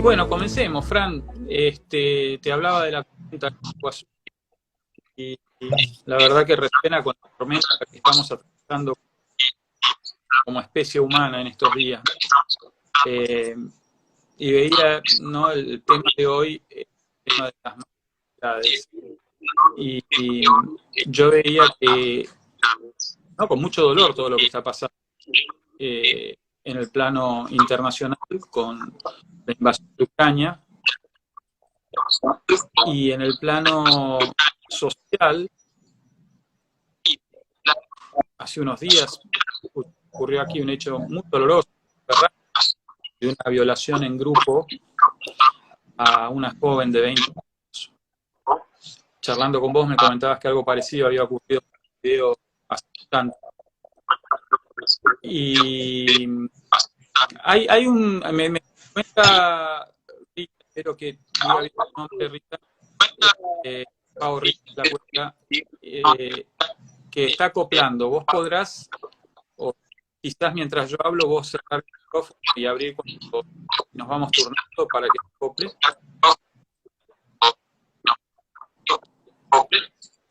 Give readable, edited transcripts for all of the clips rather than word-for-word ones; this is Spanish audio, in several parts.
Y bueno, comencemos, Fran. Te hablaba de la cuenta y la verdad que resuena con la tormenta que estamos atravesando como especie humana en estos días. Y veía, ¿no?, el tema de hoy, el tema de las maternidades. Y yo veía que, ¿no?, con mucho dolor todo lo que está pasando en el plano internacional con la invasión de Ucrania, y en el plano social, hace unos días ocurrió aquí un hecho muy doloroso de una violación en grupo a una joven de 20 años. Charlando con vos me comentabas que algo parecido había ocurrido en un video hace bastante. Y hay un... Me cuenta Rita, espero que diga bien el nombre, Rita, Pau Rita, la cuenta, que está acoplando. Vos podrás, o quizás mientras yo hablo, vos cerrar el micrófono y abrir cuando nos vamos turnando para que se acople.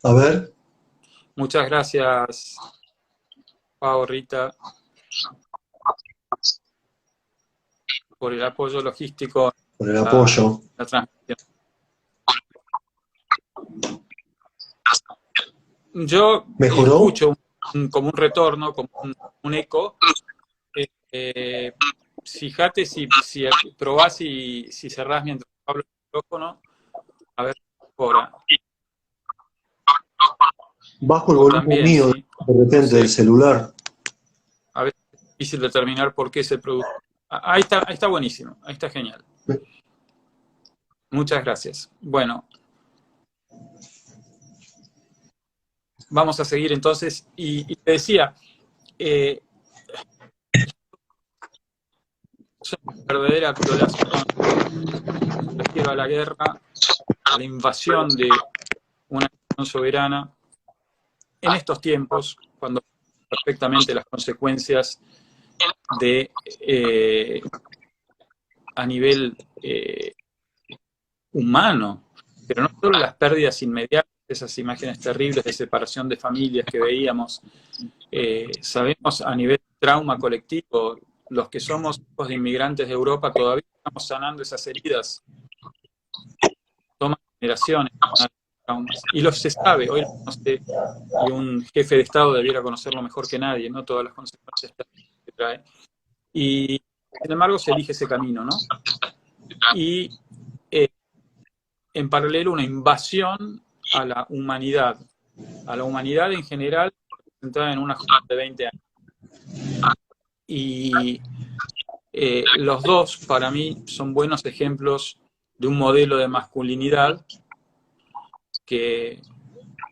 A ver. Muchas gracias, Pau, Rita, por el apoyo logístico Por el apoyo. la transmisión. Yo ¿Mejoró? escucho como un retorno, como un eco. Fíjate si probás y si cerrás mientras hablo el micrófono, a ver ahora. Bajo el O volumen también, mío, sí, de repente, no sé, del celular. a veces es difícil determinar por qué se produce. Ahí está buenísimo, ahí está genial. Muchas gracias. Bueno, vamos a seguir entonces. Y te decía, es una verdadera violación, me refiero a la guerra, a la invasión de una nación soberana, en estos tiempos, cuando perfectamente las consecuencias de a nivel humano, pero no solo las pérdidas inmediatas, esas imágenes terribles de separación de familias que veíamos, sabemos a nivel trauma colectivo, los que somos hijos de inmigrantes de Europa todavía estamos sanando esas heridas, toman generaciones traumas, y se sabe, hoy no sé, y un jefe de Estado debiera conocerlo mejor que nadie, ¿no?, todas las consecuencias que trae, y sin embargo se elige ese camino, ¿no? Y en paralelo una invasión a la humanidad en general, centrada en una joven de 20 años. Y los dos, para mí, son buenos ejemplos de un modelo de masculinidad que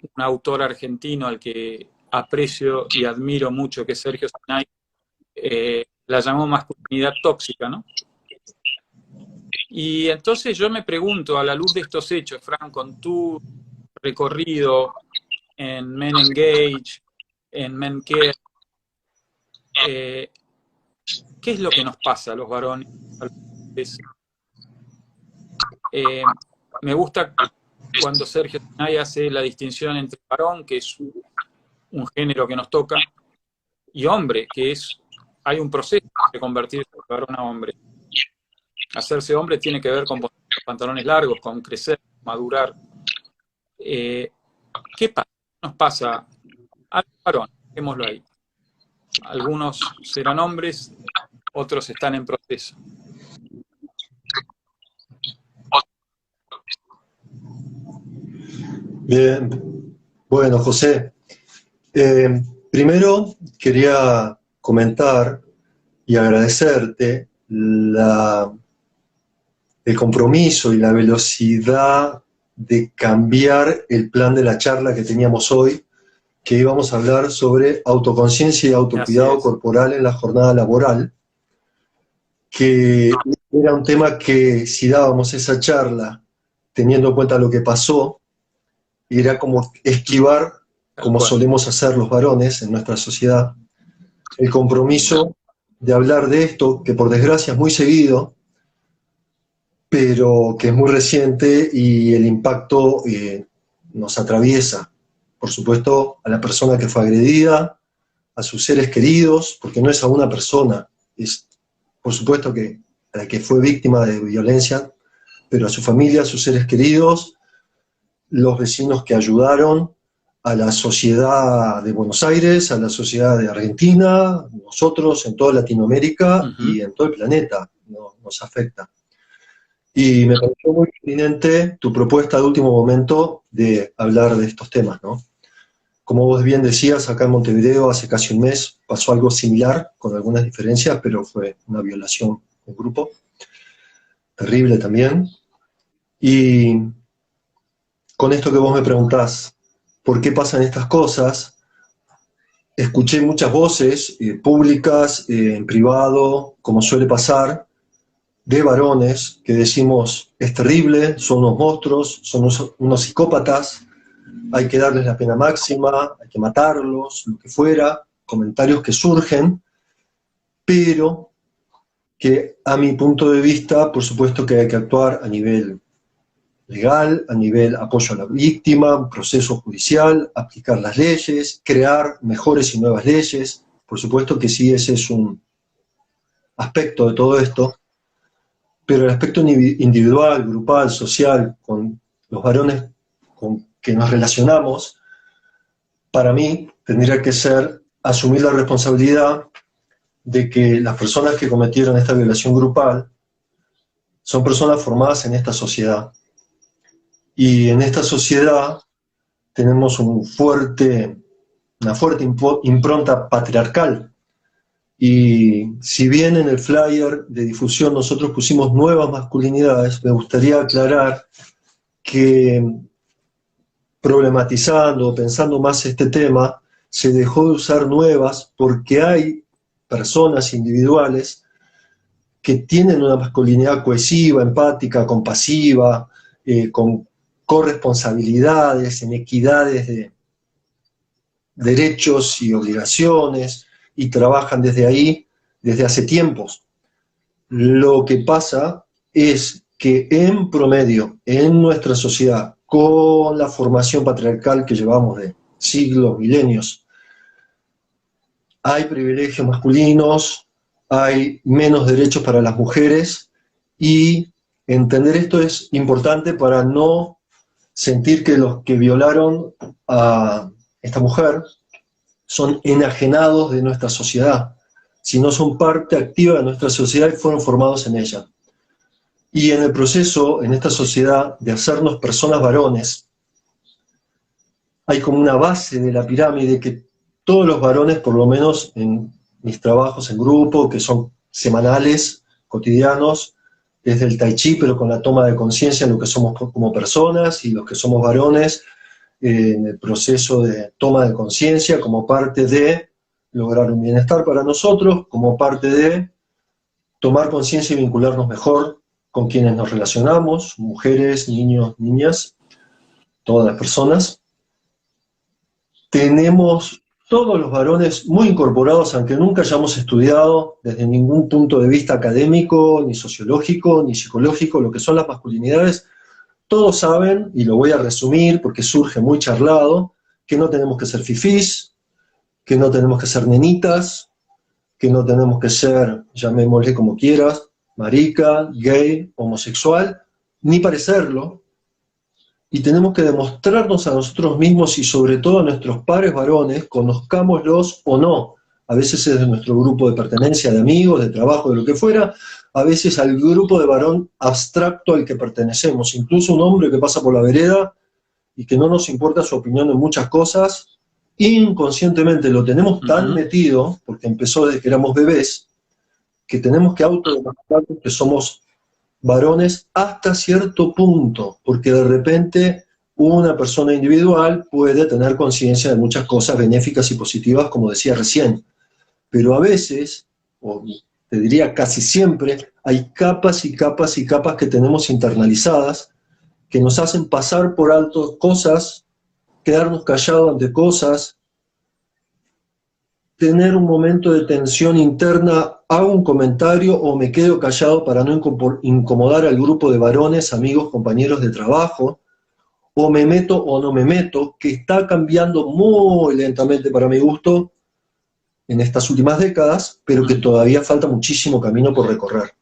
un autor argentino al que aprecio y admiro mucho, que es Sergio Sinay, la llamó masculinidad tóxica, ¿no? Y entonces yo me pregunto, a la luz de estos hechos, Fran, con tu recorrido en Men Engage, en Men Care, ¿qué es lo que nos pasa a los varones? Me gusta cuando Sergio Sinay hace la distinción entre varón, que es un género que nos toca, y hombre, que hay un proceso de convertirse de varón a hombre. Hacerse hombre tiene que ver con poner los pantalones largos, con crecer, madurar. ¿Qué pasa? ¿Qué nos pasa al varón? Dejémoslo ahí. Algunos serán hombres, otros están en proceso. Bien. Bueno, José, primero quería comentar y agradecerte el compromiso y la velocidad de cambiar el plan de la charla que teníamos hoy, que íbamos a hablar sobre autoconciencia y autocuidado corporal en la jornada laboral, que era un tema que si dábamos esa charla teniendo en cuenta lo que pasó, era como esquivar, como solemos hacer los varones en nuestra sociedad, el compromiso de hablar de esto, que por desgracia es muy seguido, pero que es muy reciente y el impacto nos atraviesa. Por supuesto, a la persona que fue agredida, a sus seres queridos, porque no es a una persona, es por supuesto que a la que fue víctima de violencia, pero a su familia, a sus seres queridos, los vecinos que ayudaron, a la sociedad de Buenos Aires, a la sociedad de Argentina, nosotros en toda Latinoamérica y en todo el planeta nos afecta. Y me pareció muy pertinente tu propuesta de último momento de hablar de estos temas, ¿no? Como vos bien decías, acá en Montevideo hace casi un mes pasó algo similar, con algunas diferencias, pero fue una violación en grupo, terrible también. Y con esto que vos me preguntás, ¿por qué pasan estas cosas? Escuché muchas voces públicas, en privado, como suele pasar, de varones que decimos, es terrible, son unos monstruos, son unos psicópatas, hay que darles la pena máxima, hay que matarlos, lo que fuera, comentarios que surgen, pero que a mi punto de vista, por supuesto que hay que actuar a nivel legal, a nivel apoyo a la víctima, proceso judicial, aplicar las leyes, crear mejores y nuevas leyes. Por supuesto que sí, ese es un aspecto de todo esto, pero el aspecto individual, grupal, social, con los varones con que nos relacionamos, para mí tendría que ser asumir la responsabilidad de que las personas que cometieron esta violación grupal son personas formadas en esta sociedad. Y en esta sociedad tenemos una fuerte impronta patriarcal. Y si bien en el flyer de difusión nosotros pusimos nuevas masculinidades, me gustaría aclarar que problematizando, pensando más este tema, se dejó de usar nuevas porque hay personas individuales que tienen una masculinidad cohesiva, empática, compasiva, con corresponsabilidades, en equidades de derechos y obligaciones, y trabajan desde ahí desde hace tiempos. Lo que pasa es que en promedio, en nuestra sociedad, con la formación patriarcal que llevamos de siglos, milenios, hay privilegios masculinos, hay menos derechos para las mujeres, y entender esto es importante para no sentir que los que violaron a esta mujer son enajenados de nuestra sociedad, sino son parte activa de nuestra sociedad y fueron formados en ella. Y en el proceso, en esta sociedad, de hacernos personas varones, hay como una base de la pirámide que todos los varones, por lo menos en mis trabajos en grupo, que son semanales, cotidianos, desde el tai chi, pero con la toma de conciencia en lo que somos como personas y los que somos varones, en el proceso de toma de conciencia como parte de lograr un bienestar para nosotros, como parte de tomar conciencia y vincularnos mejor con quienes nos relacionamos, mujeres, niños, niñas, todas las personas. Tenemos todos los varones muy incorporados, aunque nunca hayamos estudiado desde ningún punto de vista académico, ni sociológico, ni psicológico, lo que son las masculinidades. Todos saben, y lo voy a resumir porque surge muy charlado, que no tenemos que ser fifís, que no tenemos que ser nenitas, que no tenemos que ser, llamémosle como quieras, marica, gay, homosexual, ni parecerlo, y tenemos que demostrarnos a nosotros mismos y sobre todo a nuestros pares varones, conozcámoslos o no, a veces es de nuestro grupo de pertenencia, de amigos, de trabajo, de lo que fuera, a veces al grupo de varón abstracto al que pertenecemos, incluso un hombre que pasa por la vereda y que no nos importa su opinión en muchas cosas, inconscientemente lo tenemos tan metido, porque empezó desde que éramos bebés, que tenemos que autodemostrarnos que somos varones hasta cierto punto, porque de repente una persona individual puede tener conciencia de muchas cosas benéficas y positivas, como decía recién, pero a veces, o te diría casi siempre, hay capas y capas y capas que tenemos internalizadas que nos hacen pasar por alto cosas, quedarnos callados ante cosas, tener un momento de tensión interna, hago un comentario o me quedo callado para no incomodar al grupo de varones, amigos, compañeros de trabajo, o me meto o no me meto, que está cambiando muy lentamente para mi gusto en estas últimas décadas, pero que todavía falta muchísimo camino por recorrer.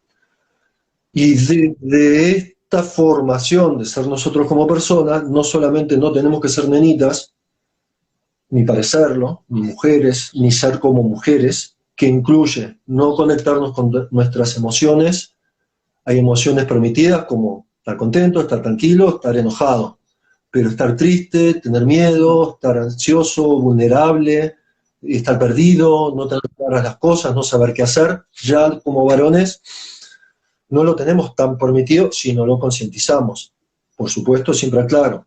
Y de esta formación de ser nosotros como personas, no solamente no tenemos que ser nenitas, ni parecerlo, ni mujeres, ni ser como mujeres, que incluye no conectarnos con nuestras emociones. Hay emociones permitidas como estar contento, estar tranquilo, estar enojado, pero estar triste, tener miedo, estar ansioso, vulnerable, estar perdido, no tener claras las cosas, no saber qué hacer, ya como varones no lo tenemos tan permitido si no lo concientizamos. Por supuesto, siempre aclaro,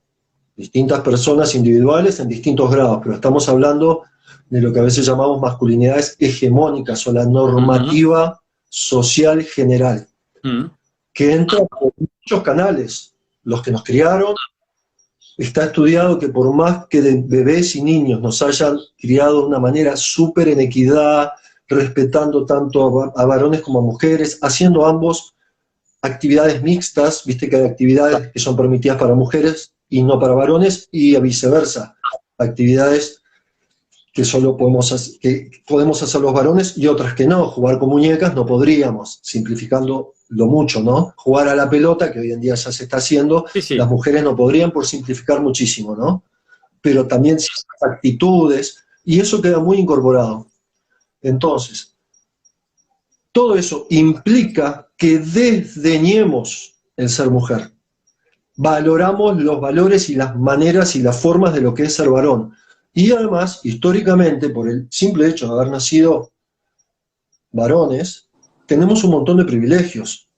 distintas personas individuales en distintos grados, pero estamos hablando de lo que a veces llamamos masculinidades hegemónicas o la normativa social general, que entra por muchos canales, los que nos criaron. Está estudiado que por más que de bebés y niños nos hayan criado de una manera súper en equidad, respetando tanto a varones como a mujeres, haciendo ambos actividades mixtas, viste que hay actividades que son permitidas para mujeres y no para varones, y viceversa, actividades que solo podemos hacer los varones y otras que no. Jugar con muñecas no podríamos, simplificando lo mucho, ¿no? Jugar a la pelota, que hoy en día ya se está haciendo, sí. Las mujeres no podrían, por simplificar muchísimo, ¿no? Pero también ciertas actitudes, y eso queda muy incorporado. Entonces, todo eso implica que desdeñemos el ser mujer. Valoramos los valores y las maneras y las formas de lo que es ser varón. Y además, históricamente, por el simple hecho de haber nacido varones, tenemos un montón de privilegios,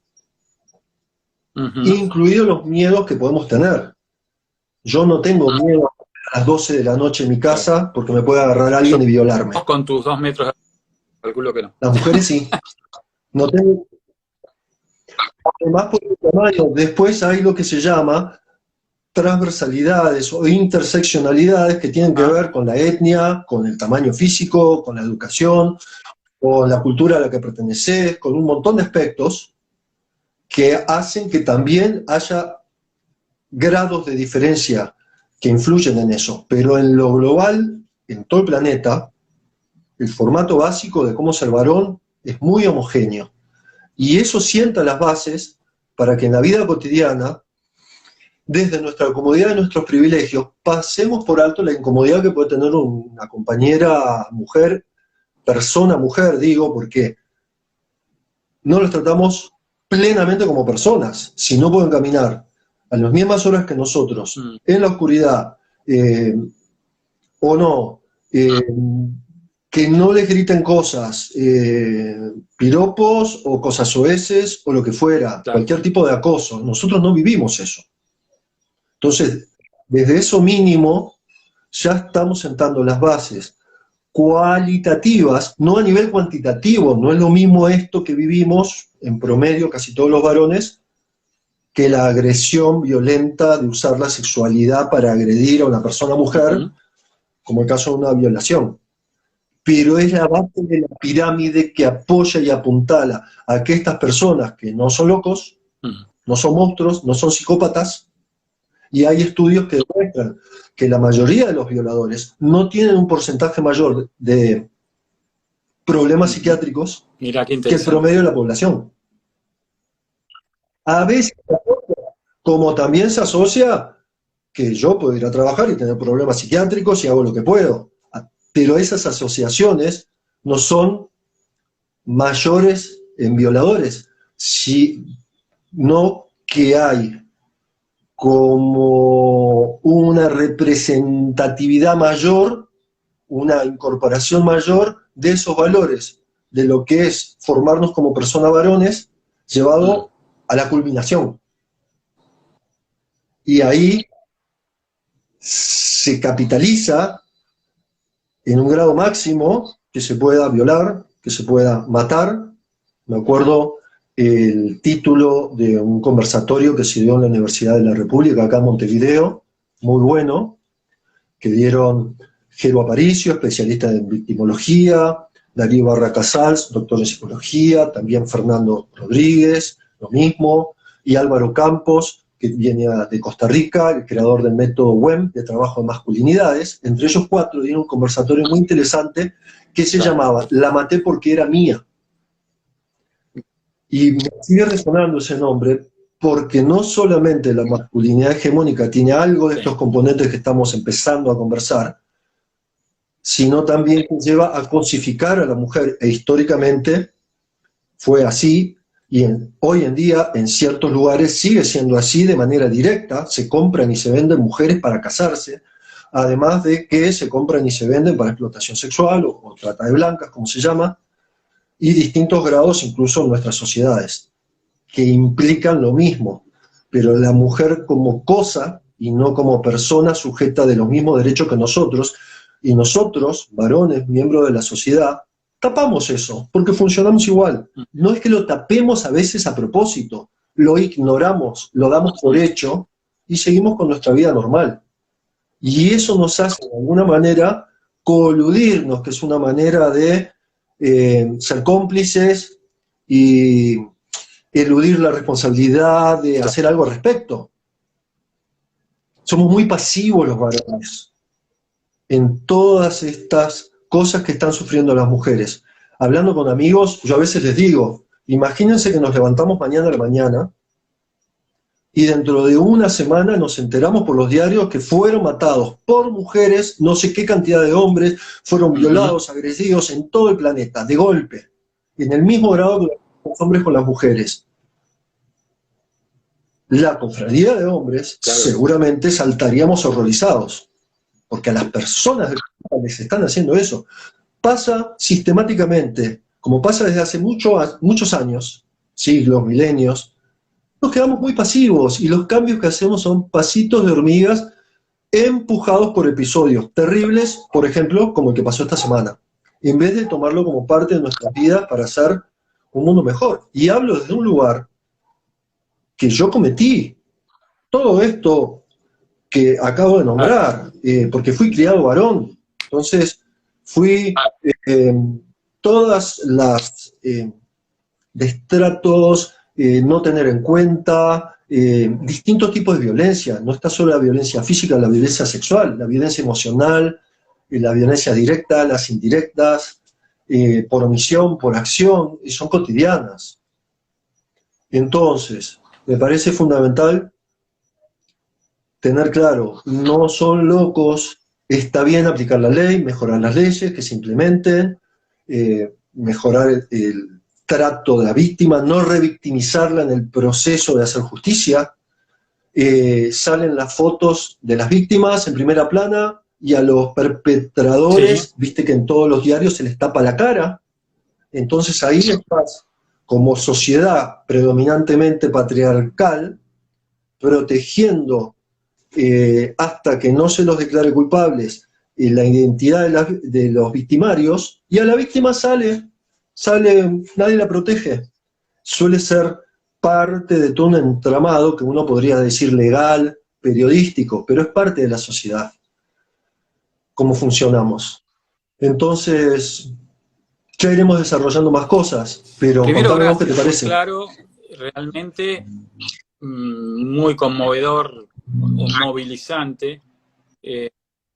incluidos los miedos que podemos tener. Yo no tengo miedo a las 12 de la noche en mi casa porque me puede agarrar alguien y violarme. Con tus 2 metros, calculo que no. Las mujeres sí. No tengo... Además por el tamaño. Después hay lo que se llama transversalidades o interseccionalidades que tienen que ver con la etnia, con el tamaño físico, con la educación, con la cultura a la que perteneces, con un montón de aspectos que hacen que también haya grados de diferencia que influyen en eso. Pero en lo global, en todo el planeta, el formato básico de cómo ser varón es muy homogéneo. Y eso sienta las bases para que en la vida cotidiana, desde nuestra comodidad y nuestros privilegios, pasemos por alto la incomodidad que puede tener una compañera mujer, persona mujer, digo, porque no los tratamos plenamente como personas. Si no pueden caminar a las mismas horas que nosotros, en la oscuridad, o no, que no les griten cosas, piropos o cosas soeces o lo que fuera, claro. Cualquier tipo de acoso. Nosotros no vivimos eso. Entonces, desde eso mínimo, ya estamos sentando las bases cualitativas, no a nivel cuantitativo. No es lo mismo esto que vivimos, en promedio, casi todos los varones, que la agresión violenta de usar la sexualidad para agredir a una persona mujer, como el caso de una violación. Pero es la base de la pirámide que apoya y apuntala a que estas personas, que no son locos, no son monstruos, no son psicópatas, y hay estudios que demuestran que la mayoría de los violadores no tienen un porcentaje mayor de problemas psiquiátricos que el promedio de la población. A veces, como también se asocia que yo puedo ir a trabajar y tener problemas psiquiátricos y hago lo que puedo, pero esas asociaciones no son mayores en violadores, sino que hay como una representatividad mayor, una incorporación mayor de esos valores, de lo que es formarnos como personas varones, llevado a la culminación. Y ahí se capitaliza en un grado máximo que se pueda violar, que se pueda matar. Me acuerdo el título de un conversatorio que se dio en la Universidad de la República, acá en Montevideo, muy bueno, que dieron Jero Aparicio, especialista en victimología, Darío Barra Casals, doctor en psicología, también Fernando Rodríguez, lo mismo, y Álvaro Campos, que viene de Costa Rica, el creador del método WEM de trabajo de masculinidades. Entre ellos 4 dieron un conversatorio muy interesante que se llamaba La maté porque era mía. Y me sigue resonando ese nombre porque no solamente la masculinidad hegemónica tiene algo de estos componentes que estamos empezando a conversar, sino también que lleva a cosificar a la mujer, e históricamente fue así, y hoy en día en ciertos lugares sigue siendo así de manera directa, se compran y se venden mujeres para casarse, además de que se compran y se venden para explotación sexual o trata de blancas, como se llama, y distintos grados incluso en nuestras sociedades, que implican lo mismo, pero la mujer como cosa y no como persona sujeta de los mismos derechos que nosotros, y nosotros, varones, miembros de la sociedad, tapamos eso, porque funcionamos igual. No es que lo tapemos a veces a propósito, lo ignoramos, lo damos por hecho y seguimos con nuestra vida normal. Y eso nos hace, de alguna manera, coludirnos, que es una manera de ser cómplices y eludir la responsabilidad de hacer algo al respecto. Somos muy pasivos los varones en todas estas cosas que están sufriendo las mujeres. Hablando con amigos, yo a veces les digo, imagínense que nos levantamos mañana a la mañana y dentro de una semana nos enteramos por los diarios que fueron matados por mujeres, no sé qué cantidad de hombres, fueron violados, agredidos en todo el planeta, de golpe, en el mismo grado que los hombres con las mujeres. La cofradía de hombres, seguramente saltaríamos horrorizados, porque a las personas les están haciendo eso. Pasa sistemáticamente, como pasa desde hace muchos años, siglos, milenios, nos quedamos muy pasivos y los cambios que hacemos son pasitos de hormigas empujados por episodios terribles, por ejemplo, como el que pasó esta semana, en vez de tomarlo como parte de nuestra vida para hacer un mundo mejor. Y hablo desde un lugar que yo cometí. Todo esto que acabo de nombrar, porque fui criado varón, entonces fui todas las destratos, no tener en cuenta, distintos tipos de violencia, no está solo la violencia física, la violencia sexual, la violencia emocional, la violencia directa, las indirectas, por omisión, por acción, y son cotidianas. Entonces, me parece fundamental tener claro, no son locos, está bien aplicar la ley, mejorar las leyes, que se implementen, mejorar el trato de la víctima, no revictimizarla en el proceso de hacer justicia. Salen las fotos de las víctimas en primera plana y a los perpetradores, viste que en todos los diarios se les tapa la cara. Entonces ahí estás, como sociedad predominantemente patriarcal, protegiendo hasta que no se los declare culpables la identidad de los victimarios, y a la víctima sale, nadie la protege. Suele ser parte de todo un entramado que uno podría decir legal, periodístico, pero es parte de la sociedad, cómo funcionamos. Entonces, ya iremos desarrollando más cosas, pero contame vos qué te parece. Claro, realmente muy conmovedor, movilizante.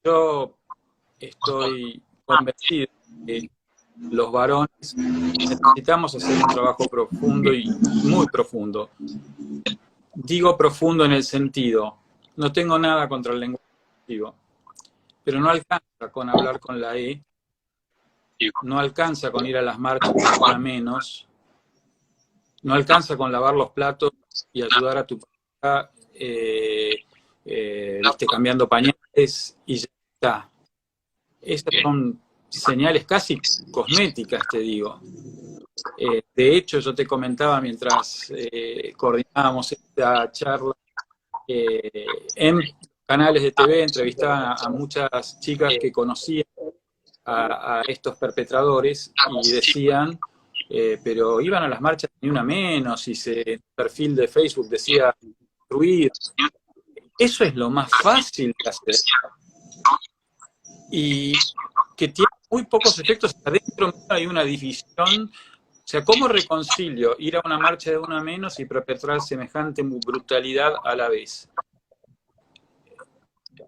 Yo estoy convencido que los varones necesitamos hacer un trabajo profundo y muy profundo. Digo profundo en el sentido, no tengo nada contra el lenguaje inclusivo, pero no alcanza con hablar con la E, no alcanza con ir a las marchas para menos, no alcanza con lavar los platos y ayudar a tu pareja, cambiando pañales y ya está. Esas son señales casi cosméticas, te digo. De hecho, yo te comentaba mientras coordinábamos esta charla, en canales de TV entrevistaban a muchas chicas que conocían a estos perpetradores y decían, pero iban a las marchas ni una menos, y el perfil de Facebook decía destruir. Eso es lo más fácil de hacer. y que tiene muy pocos efectos. Adentro hay una división. O sea, ¿cómo reconcilio ir a una marcha de una menos y perpetrar semejante brutalidad a la vez?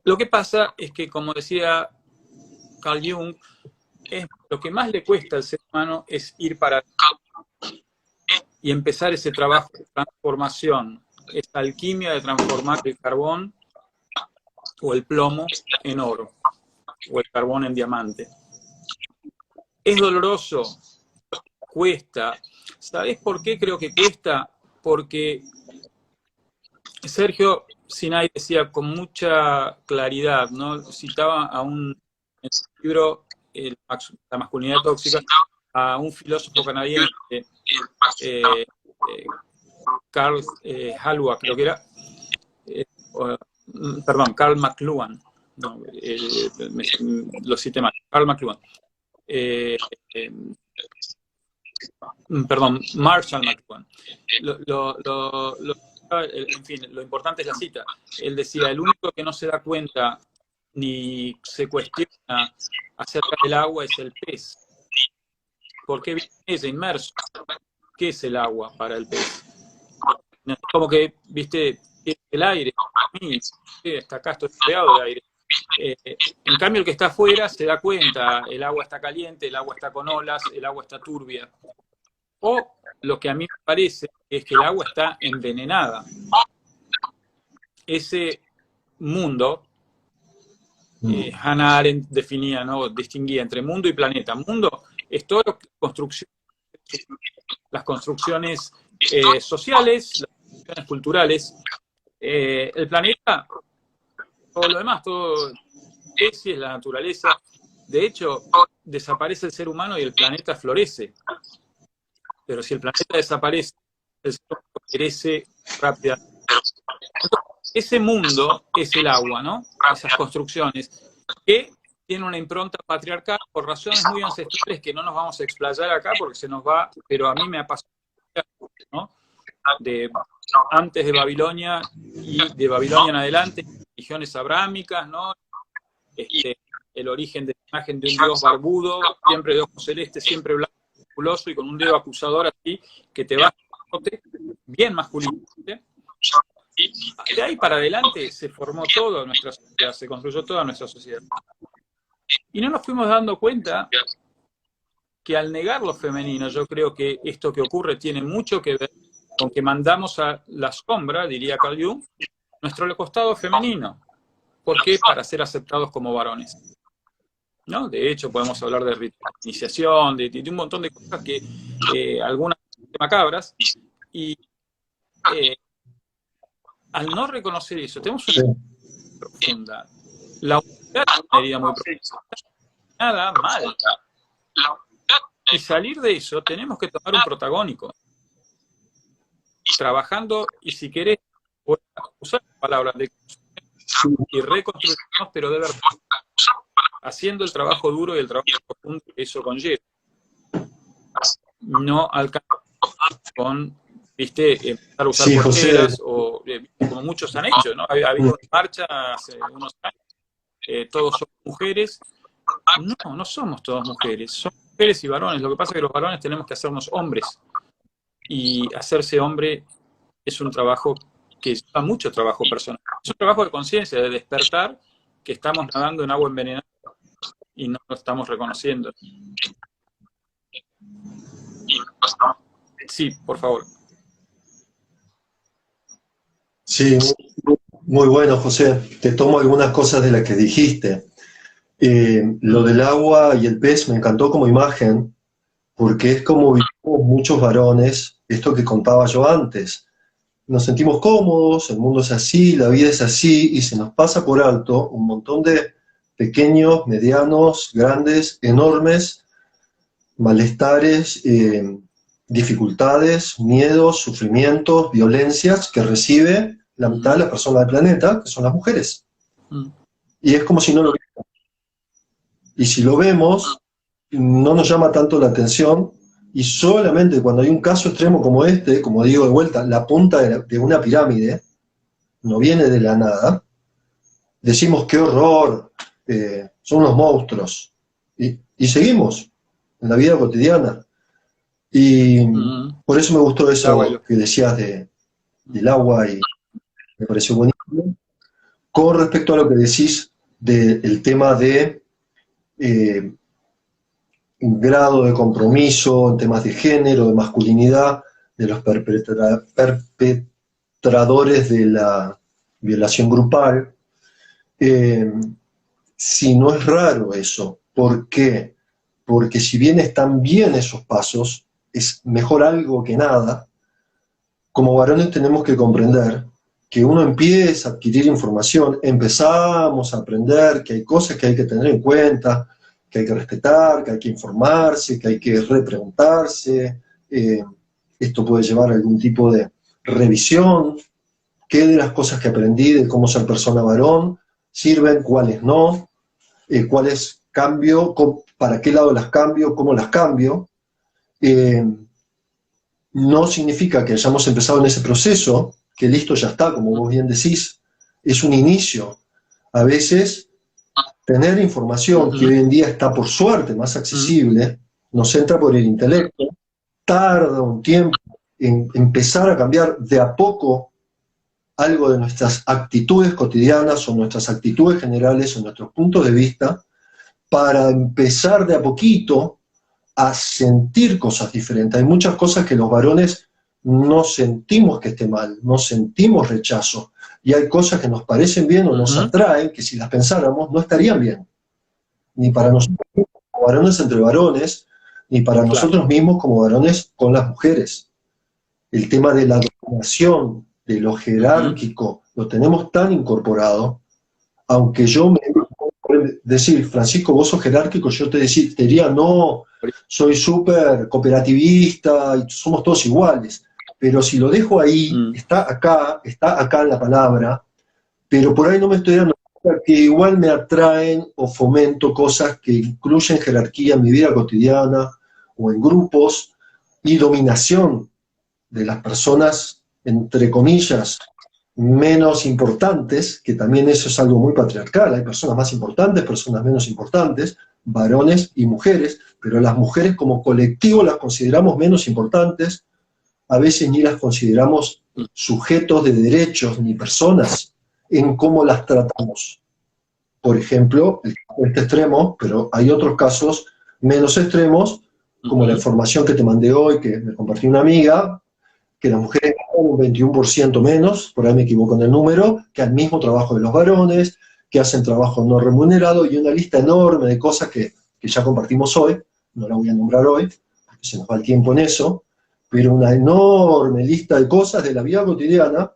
Lo que pasa es que, como decía Carl Jung, lo que más le cuesta al ser humano es ir para y empezar ese trabajo de transformación, esa alquimia de transformar el carbón o el plomo en oro, o el carbón en diamante. Es doloroso, cuesta. ¿Sabés por qué creo que cuesta? Porque Sergio Sinai decía con mucha claridad, ¿no? Citaba en su libro La masculinidad tóxica, a un filósofo canadiense, Carl Halwa, creo que era, perdón, Carl McLuhan, no, lo cité mal, Carl McLuhan. Perdón, Marshall McLuhan. En fin, lo importante es la cita. Él decía, el único que no se da cuenta ni se cuestiona acerca del agua es el pez. ¿Por qué viene inmerso? ¿Qué es el agua para el pez? Como que, viste, el aire, para mí, hasta acá estoy rodeado de aire. En cambio, el que está afuera se da cuenta, el agua está caliente, el agua está con olas, el agua está turbia. O lo que a mí me parece es que el agua está envenenada. Ese mundo, Hannah Arendt definía, ¿no? Distinguía entre mundo y planeta. Mundo es todo lo que las construcciones sociales, las construcciones culturales. El planeta, todo lo demás, todo especies, la naturaleza. De hecho, desaparece el ser humano y el planeta florece. Pero si el planeta desaparece, el ser humano crece rápidamente. Ese mundo es el agua, ¿no? Esas construcciones que tienen una impronta patriarcal por razones muy ancestrales que no nos vamos a explayar acá porque se nos va, pero a mí me apasiona, ¿no? Antes de Babilonia y de Babilonia en adelante, religiones abrámicas, ¿no? El origen de la imagen de un dios barbudo, siempre de ojos celestes, siempre blanco, musculoso y con un dedo acusador así, que te va bien masculino. De ahí para adelante se formó toda nuestra sociedad, se construyó toda nuestra sociedad. Y no nos fuimos dando cuenta que al negar lo femenino, yo creo que esto que ocurre tiene mucho que ver con que mandamos a la sombra, diría Carl Jung, nuestro costado femenino. ¿Por qué? Para ser aceptados como varones. ¿No? De hecho, podemos hablar de iniciación, de un montón de cosas que algunas macabras, y al no reconocer eso, tenemos una profunda. La humanidad es una herida muy profunda. Nada mal. Y salir de eso, tenemos que tomar un protagónico. Trabajando, y si querés, voy a usar la palabra de y reconstruirnos, pero de verdad, haciendo el trabajo duro y el trabajo profundo que eso conlleva. No alcanza con, viste, empezar a usar porteras, o como muchos han hecho, ¿no? Ha habido una marcha hace unos años, todos somos mujeres. No somos todas mujeres, somos mujeres y varones. Lo que pasa es que los varones tenemos que hacernos hombres. Y hacerse hombre es un trabajo que lleva mucho trabajo personal. Es un trabajo de conciencia, de despertar que estamos nadando en agua envenenada y no lo estamos reconociendo. Sí, por favor. Sí, muy bueno, José. Te tomo algunas cosas de las que dijiste. Lo del agua y el pez me encantó como imagen, porque es como vivimos muchos varones, esto que contaba yo antes. Nos sentimos cómodos, el mundo es así, la vida es así, y se nos pasa por alto un montón de pequeños, medianos, grandes, enormes malestares, dificultades, miedos, sufrimientos, violencias que recibe la mitad de la persona del planeta, que son las mujeres. Y es como si no lo viéramos. Y si lo vemos, no nos llama tanto la atención, y solamente cuando hay un caso extremo como este, como digo de vuelta, la punta de una pirámide, no viene de la nada, decimos qué horror, son unos monstruos. Y seguimos en la vida cotidiana. Y por eso me gustó eso que decías del agua y me pareció buenísimo. Con respecto a lo que decís del tema de un grado de compromiso en temas de género, de masculinidad, de los perpetradores de la violación grupal, si no es raro eso. ¿Por qué? Porque si bien están bien esos pasos, es mejor algo que nada. Como varones tenemos que comprender que uno empieza a adquirir información, empezamos a aprender que hay cosas que hay que tener en cuenta, que hay que respetar, que hay que informarse, que hay que repreguntarse. Esto puede llevar a algún tipo de revisión. ¿Qué de las cosas que aprendí de cómo ser persona varón sirven, cuáles no? ¿Cuáles cambio? ¿Para qué lado las cambio? ¿Cómo las cambio? No significa que hayamos empezado en ese proceso, que listo, ya está, como vos bien decís, es un inicio. A veces, tener información que hoy en día está por suerte más accesible, nos entra por el intelecto, tarda un tiempo en empezar a cambiar de a poco algo de nuestras actitudes cotidianas o nuestras actitudes generales o nuestros puntos de vista, para empezar de a poquito a sentir cosas diferentes. Hay muchas cosas que los varones no sentimos que esté mal, no sentimos rechazo, y hay cosas que nos parecen bien o nos atraen, que si las pensáramos no estarían bien, ni para nosotros como varones entre varones, ni para nosotros mismos como varones con las mujeres. El tema de la dominación, de lo jerárquico, lo tenemos tan incorporado, aunque yo me decir, Francisco, vos sos jerárquico, yo te diría, no, soy súper cooperativista y somos todos iguales. Pero si lo dejo ahí, está acá en la palabra, pero por ahí no me estoy dando cuenta que igual me atraen o fomento cosas que incluyen jerarquía en mi vida cotidiana o en grupos y dominación de las personas, entre comillas, menos importantes, que también eso es algo muy patriarcal. Hay personas más importantes, personas menos importantes, varones y mujeres, pero las mujeres como colectivo las consideramos menos importantes, a veces ni las consideramos sujetos de derechos ni personas en cómo las tratamos. Por ejemplo, este extremo, pero hay otros casos menos extremos, como la información que te mandé hoy, que me compartió una amiga, que las mujeres ganan un 21% menos, por ahí me equivoco en el número, que al mismo trabajo de los varones, que hacen trabajo no remunerado, y una lista enorme de cosas que ya compartimos hoy, no la voy a nombrar hoy, porque se nos va el tiempo en eso, pero una enorme lista de cosas de la vida cotidiana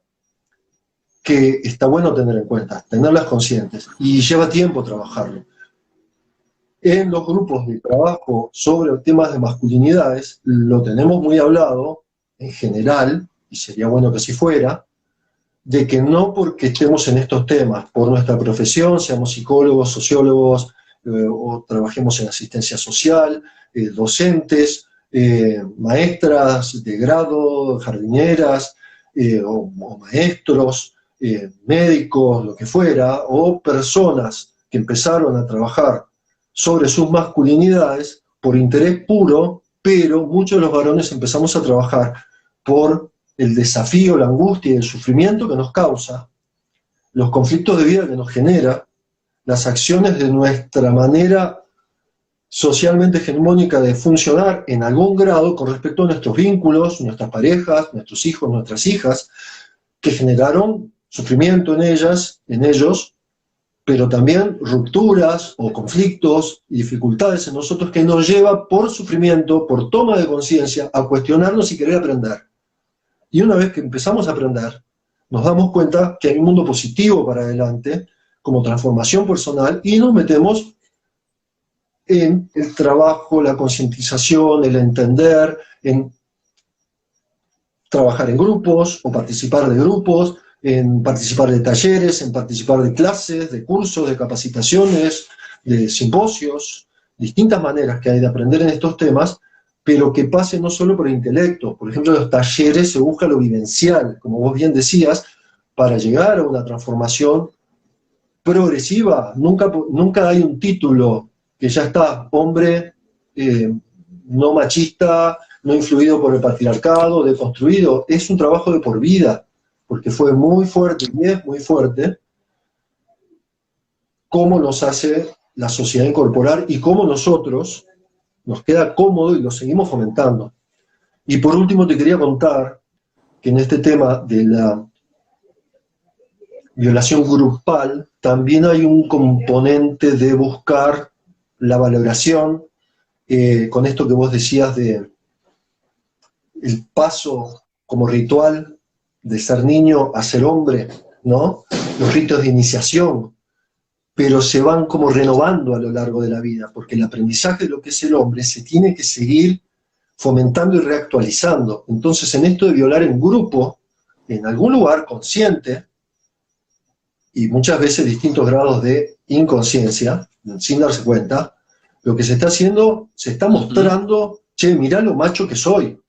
que está bueno tener en cuenta, tenerlas conscientes, y lleva tiempo trabajarlo. En los grupos de trabajo sobre temas de masculinidades, lo tenemos muy hablado, en general, y sería bueno que así fuera, de que no porque estemos en estos temas, por nuestra profesión, seamos psicólogos, sociólogos, o trabajemos en asistencia social, docentes, maestras de grado, jardineras, o maestros, médicos, lo que fuera, o personas que empezaron a trabajar sobre sus masculinidades por interés puro, pero muchos de los varones empezamos a trabajar por el desafío, la angustia y el sufrimiento que nos causa, los conflictos de vida que nos genera, las acciones de nuestra manera socialmente hegemónica de funcionar en algún grado con respecto a nuestros vínculos, nuestras parejas, nuestros hijos, nuestras hijas, que generaron sufrimiento en ellas, en ellos, pero también rupturas o conflictos y dificultades en nosotros que nos lleva por sufrimiento, por toma de conciencia, a cuestionarnos y querer aprender. Y una vez que empezamos a aprender, nos damos cuenta que hay un mundo positivo para adelante, como transformación personal, y nos metemos en el trabajo, la concientización, el entender, en trabajar en grupos o participar de grupos, en participar de talleres, en participar de clases, de cursos, de capacitaciones, de simposios, distintas maneras que hay de aprender en estos temas, pero que pase no solo por el intelecto. Por ejemplo, en los talleres se busca lo vivencial, como vos bien decías, para llegar a una transformación progresiva, nunca hay un título que ya está, hombre, no machista, no influido por el patriarcado, deconstruido. Es un trabajo de por vida, porque fue muy fuerte y es muy fuerte cómo nos hace la sociedad incorporar y cómo nosotros nos queda cómodo y lo seguimos fomentando. Y por último te quería contar que en este tema de la violación grupal también hay un componente de buscar la valoración, con esto que vos decías de el paso como ritual de ser niño a ser hombre, ¿no? Los ritos de iniciación, pero se van como renovando a lo largo de la vida, porque el aprendizaje de lo que es el hombre se tiene que seguir fomentando y reactualizando. Entonces, en esto de violar en grupo, en algún lugar consciente, y muchas veces distintos grados de inconsciencia, sin darse cuenta, lo que se está haciendo, se está mostrando, che, mirá lo macho que soy.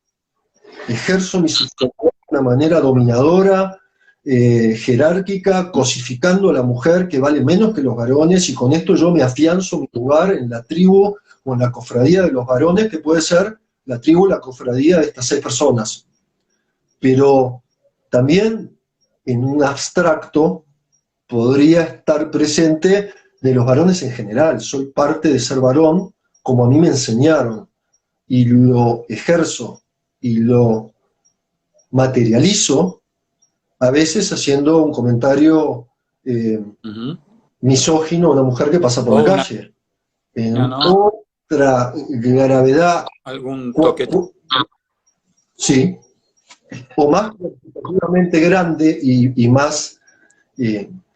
Ejerzo mi sistema de una manera dominadora, jerárquica, cosificando a la mujer que vale menos que los varones, y con esto yo me afianzo mi lugar en la tribu o en la cofradía de los varones, que puede ser la tribu, la cofradía de estas 6 personas. Pero también en un abstracto podría estar presente de los varones en general. Soy parte de ser varón como a mí me enseñaron, y lo ejerzo y lo materializo, a veces haciendo un comentario misógino a una mujer que pasa por la calle. En otra gravedad. ¿Algún toque? Sí. O más significativamente grande y más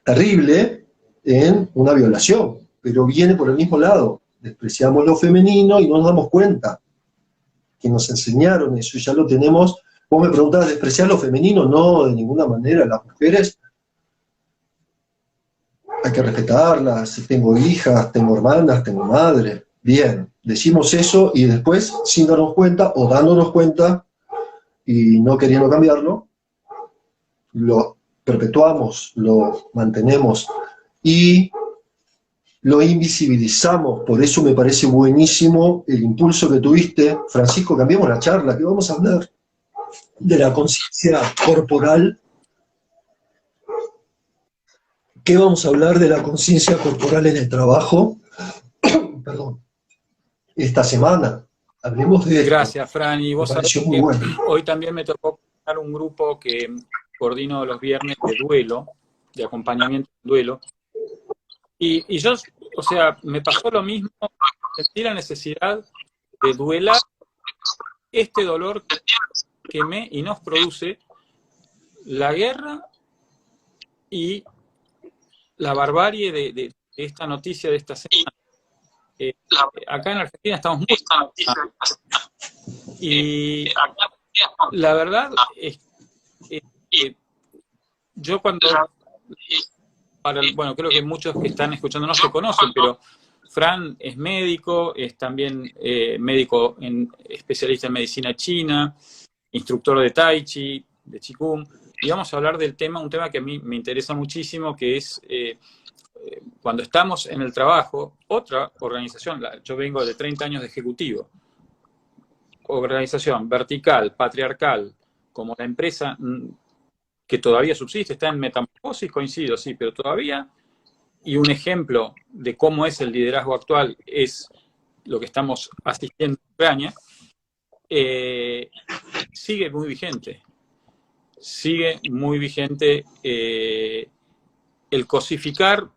terrible en una violación, pero viene por el mismo lado. Despreciamos lo femenino y no nos damos cuenta que nos enseñaron eso, y ya lo tenemos. Vos me preguntabas, ¿despreciar lo femenino? No, de ninguna manera. Las mujeres hay que respetarlas. Tengo hijas, tengo hermanas, tengo madre. Bien, decimos eso y después, sin darnos cuenta o dándonos cuenta y no queriendo cambiarlo, lo perpetuamos, lo mantenemos y lo invisibilizamos. Por eso me parece buenísimo el impulso que tuviste. Francisco, cambiemos la charla, que vamos a hablar de la conciencia corporal. ¿Qué vamos a hablar de la conciencia corporal en el trabajo? Perdón. Esta semana. Hablemos de esto. Gracias, Fran. Y vos sabés muy bueno. Hoy también me tocó coordinar un grupo que coordino los viernes de duelo, de acompañamiento en duelo. Y yo, o sea, me pasó lo mismo, sentí la necesidad de duelar este dolor que me y nos produce la guerra y la barbarie de esta noticia de esta semana. Acá en Argentina estamos muy... Y la verdad es que yo cuando... Bueno, creo que muchos que están escuchando no se conocen, pero Fran es médico, es también médico especialista en medicina china, instructor de Tai Chi, de Qigong, y vamos a hablar del tema, un tema que a mí me interesa muchísimo, que es cuando estamos en el trabajo, otra organización, yo vengo de 30 años de ejecutivo, organización vertical, patriarcal, como la empresa que todavía subsiste, está en metamorfosis, coincido, sí, pero todavía, y un ejemplo de cómo es el liderazgo actual es lo que estamos asistiendo en Ucrania, sigue muy vigente. Sigue muy vigente el cosificar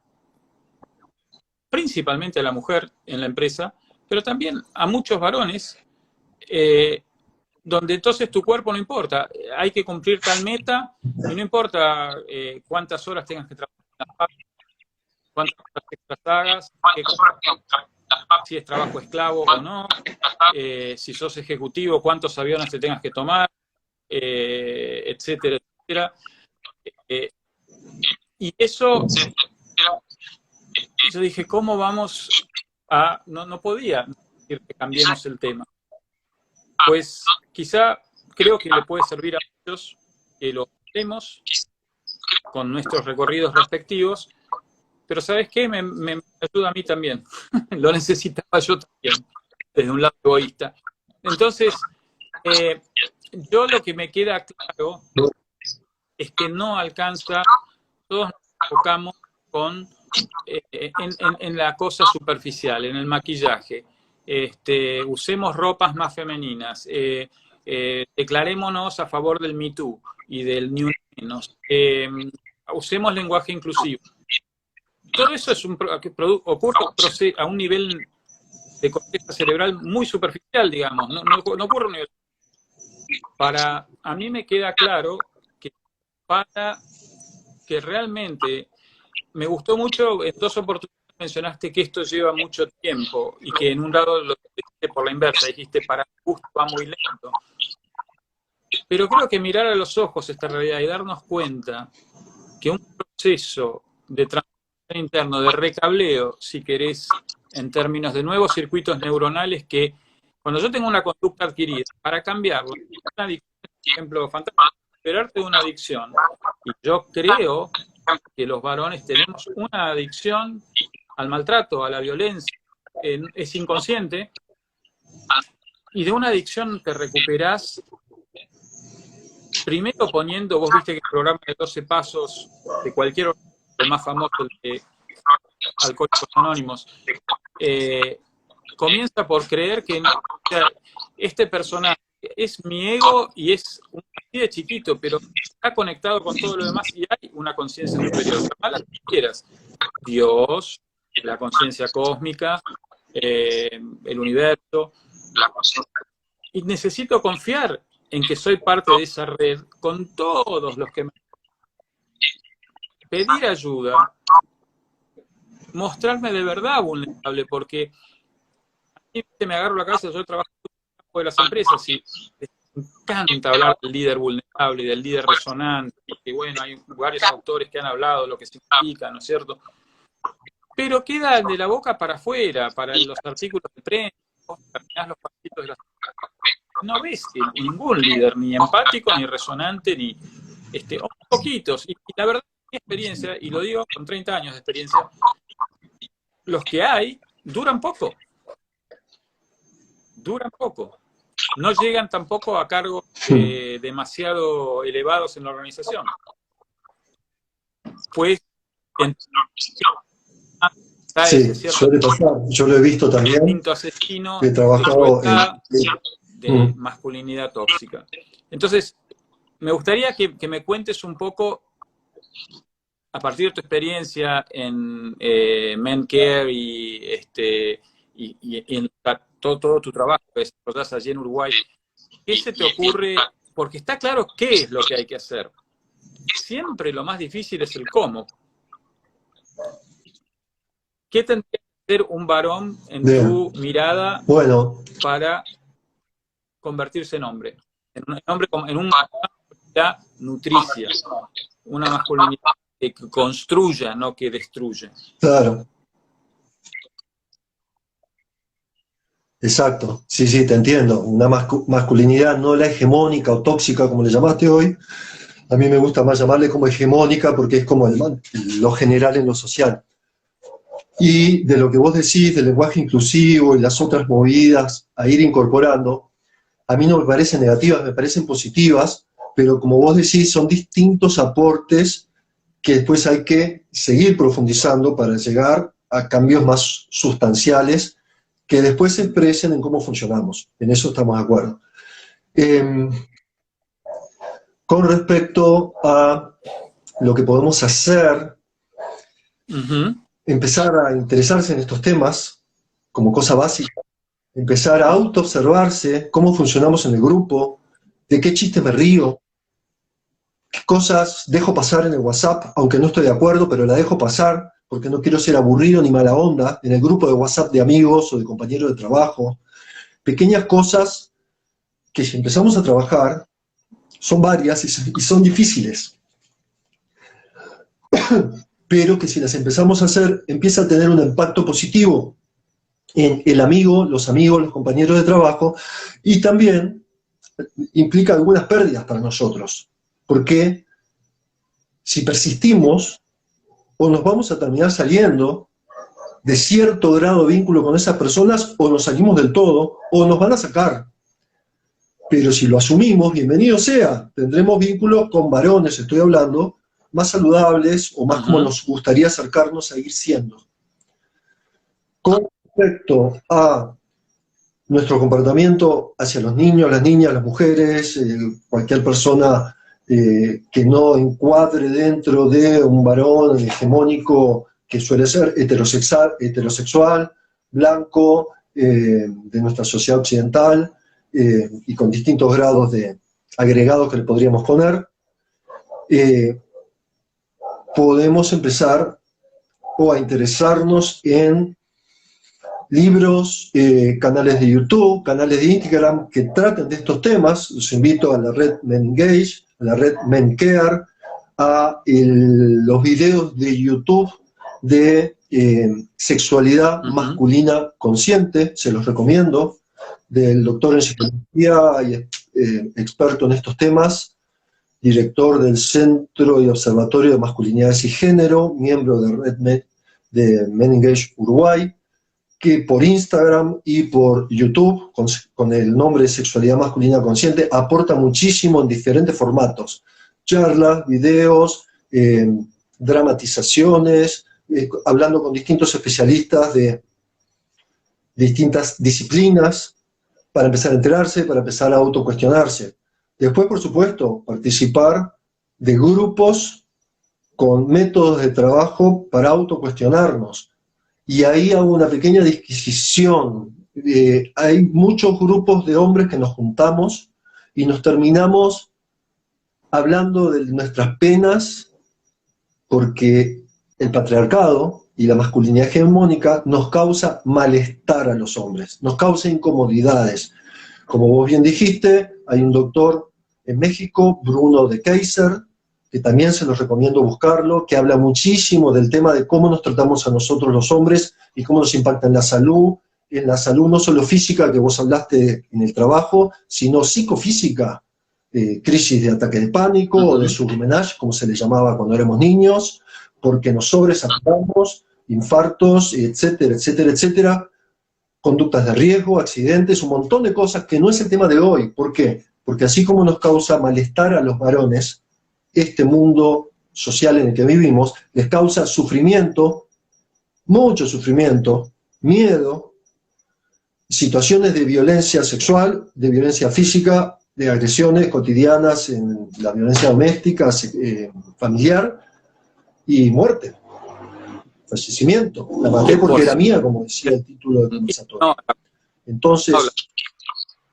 principalmente a la mujer en la empresa, pero también a muchos varones, donde entonces tu cuerpo no importa, hay que cumplir tal meta y no importa cuántas horas tengas que trabajar, cuántas horas extras hagas, si es trabajo esclavo o no, si sos ejecutivo, cuántos aviones te tengas que tomar, etcétera, etcétera. Y eso, yo dije, ¿cómo vamos a...? No podía decir que cambiemos el tema. Pues quizá creo que le puede servir a muchos que lo hacemos con nuestros recorridos respectivos, pero ¿sabes qué? Me ayuda a mí también. Lo necesitaba yo también, desde un lado egoísta. Entonces, yo lo que me queda claro es que no alcanza, todos nos enfocamos en la cosa superficial, en el maquillaje. Usemos ropas más femeninas, declarémonos a favor del Me Too y del New Menos, usemos lenguaje inclusivo. Todo eso es ocurre a un nivel de corteza cerebral muy superficial, digamos, no ocurre a un nivel. A mí me queda claro que para que realmente, me gustó mucho, en 2 oportunidades mencionaste que esto lleva mucho tiempo y que en un lado lo dijiste por la inversa, dijiste para justo va muy lento. Pero creo que mirar a los ojos esta realidad y darnos cuenta que un proceso de transformación interno, de recableo, si querés, en términos de nuevos circuitos neuronales, que cuando yo tengo una conducta adquirida, para cambiarla, una adicción, por ejemplo, fantástico, liberarte de una adicción, y yo creo que los varones tenemos una adicción al maltrato, a la violencia, es inconsciente, y de una adicción te recuperás primero poniendo, vos viste que el programa de 12 pasos de cualquier el más famoso de Alcohólicos Anónimos, comienza por creer que este personaje es mi ego y es así de chiquito, pero está conectado con todo lo demás y hay una conciencia superior. Llamala si quieras. Dios, la conciencia cósmica, el universo. Y necesito confiar en que soy parte de esa red con todos los que me... Pedir ayuda, mostrarme de verdad vulnerable, porque a mí me agarro la cabeza, yo trabajo de las empresas y me encanta hablar del líder vulnerable y del líder resonante, porque bueno, hay varios autores que han hablado de lo que significa, ¿no es cierto? Pero queda de la boca para afuera, para los artículos de prensa, los partidos de las... No ves ningún líder, ni empático, ni resonante, ni poquitos. Y la verdad, mi experiencia, y lo digo con 30 años de experiencia, los que hay duran poco. Duran poco. No llegan tampoco a cargos demasiado elevados en la organización. Pues, sí, suele pasar. Yo lo he visto también. Asesino he trabajado de masculinidad tóxica. Entonces, me gustaría que me cuentes un poco, a partir de tu experiencia en Men Care y en todo tu trabajo que desarrollas allí en Uruguay, ¿qué se te ocurre? Porque está claro qué es lo que hay que hacer. Siempre lo más difícil es el cómo. ¿Qué tendría que hacer un varón en tu mirada para convertirse en hombre? En una masculinidad nutricia, una masculinidad que construya, no que destruya. Claro. Exacto, sí, te entiendo. Una masculinidad no la hegemónica o tóxica, como le llamaste hoy. A mí me gusta más llamarle como hegemónica porque es como lo general en lo social. Y de lo que vos decís, del lenguaje inclusivo y las otras movidas a ir incorporando, a mí no me parecen negativas, me parecen positivas, pero como vos decís, son distintos aportes que después hay que seguir profundizando para llegar a cambios más sustanciales que después se expresen en cómo funcionamos. En eso estamos de acuerdo. Con respecto a lo que podemos hacer, empezar a interesarse en estos temas como cosa básica, empezar a autoobservarse cómo funcionamos en el grupo, de qué chiste me río, qué cosas dejo pasar en el WhatsApp, aunque no estoy de acuerdo, pero la dejo pasar porque no quiero ser aburrido ni mala onda, en el grupo de WhatsApp de amigos o de compañeros de trabajo. Pequeñas cosas que si empezamos a trabajar, son varias y son difíciles, pero que si las empezamos a hacer, empieza a tener un impacto positivo en el amigo, los compañeros de trabajo, y también implica algunas pérdidas para nosotros, porque si persistimos, o nos vamos a terminar saliendo de cierto grado de vínculo con esas personas, o nos salimos del todo, o nos van a sacar. Pero si lo asumimos, bienvenido sea, tendremos vínculos con varones, estoy hablando, más saludables o más como nos gustaría acercarnos a ir siendo. Con respecto a nuestro comportamiento hacia los niños, las niñas, las mujeres, cualquier persona que no encuadre dentro de un varón hegemónico que suele ser heterosexual, blanco, de nuestra sociedad occidental, y con distintos grados de agregados que le podríamos poner, podemos empezar a interesarnos en libros, canales de YouTube, canales de Instagram que traten de estos temas. Los invito a la red Men Engage, a la red Men Care, a los videos de YouTube de sexualidad masculina consciente, se los recomiendo, del doctor en psicología y experto en estos temas, director del Centro y Observatorio de Masculinidades y Género, miembro de Red de Men Engage Uruguay, que por Instagram y por YouTube, con el nombre de Sexualidad Masculina Consciente, aporta muchísimo en diferentes formatos. Charlas, videos, dramatizaciones, hablando con distintos especialistas de distintas disciplinas, para empezar a enterarse, para empezar a autocuestionarse. Después, por supuesto, participar de grupos con métodos de trabajo para autocuestionarnos. Y ahí hago una pequeña disquisición. Hay muchos grupos de hombres que nos juntamos y nos terminamos hablando de nuestras penas, porque el patriarcado y la masculinidad hegemónica nos causa malestar a los hombres, nos causa incomodidades. Como vos bien dijiste, hay un doctor en México, Bruno de Kaiser, que también se los recomiendo buscarlo, que habla muchísimo del tema de cómo nos tratamos a nosotros los hombres y cómo nos impacta en la salud no solo física, que vos hablaste en el trabajo, sino psicofísica, crisis de ataque de pánico o de surmenage, como se le llamaba cuando éramos niños, porque nos sobresaturamos, infartos, etcétera, etcétera, etcétera, conductas de riesgo, accidentes, un montón de cosas que no es el tema de hoy. ¿Por qué? Porque así como nos causa malestar a los varones, este mundo social en el que vivimos les causa sufrimiento, mucho sufrimiento, miedo, situaciones de violencia sexual, de violencia física, de agresiones cotidianas en la violencia doméstica, familiar, y muerte, fallecimiento. La maté porque era mía, como decía el título del conversatorio. Entonces,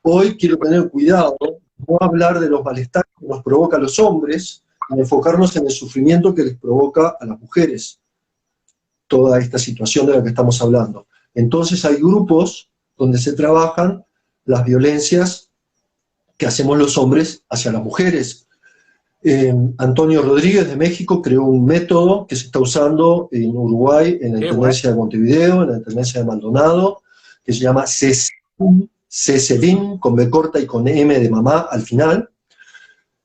hoy quiero tener cuidado, no hablar de los malestares que nos provoca a los hombres, y enfocarnos en el sufrimiento que les provoca a las mujeres toda esta situación de la que estamos hablando. Entonces hay grupos donde se trabajan las violencias que hacemos los hombres hacia las mujeres. Antonio Rodríguez de México creó un método que se está usando en Uruguay, en la Intendencia de Montevideo, en la Intendencia de Maldonado, que se llama CESEDIN, con B corta y con M de mamá al final,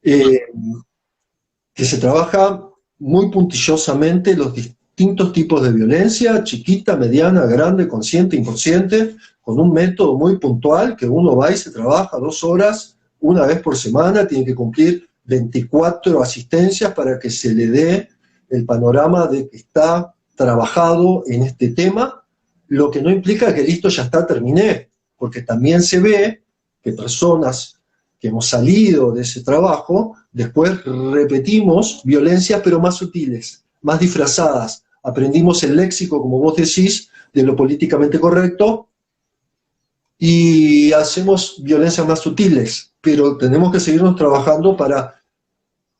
que se trabaja muy puntillosamente los distintos tipos de violencia, chiquita, mediana, grande, consciente, inconsciente, con un método muy puntual que uno va y se trabaja 2 horas, una vez por semana, tiene que cumplir 24 asistencias para que se le dé el panorama de que está trabajado en este tema, lo que no implica que listo, ya está, terminé, porque también se ve que personas que hemos salido de ese trabajo, después repetimos violencias pero más sutiles, más disfrazadas, aprendimos el léxico, como vos decís, de lo políticamente correcto, y hacemos violencias más sutiles, pero tenemos que seguirnos trabajando para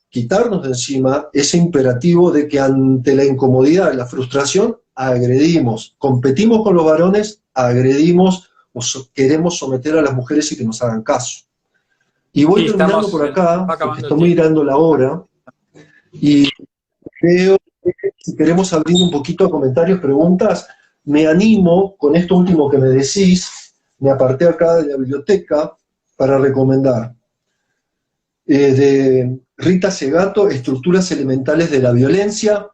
quitarnos de encima ese imperativo de que ante la incomodidad y la frustración agredimos, competimos con los varones, agredimos o queremos someter a las mujeres y que nos hagan caso. Y voy terminando por acá, porque estoy mirando la hora, y creo que si queremos abrir un poquito a comentarios, preguntas, me animo, con esto último que me decís, me aparté acá de la biblioteca para recomendar. De Rita Segato, Estructuras Elementales de la Violencia,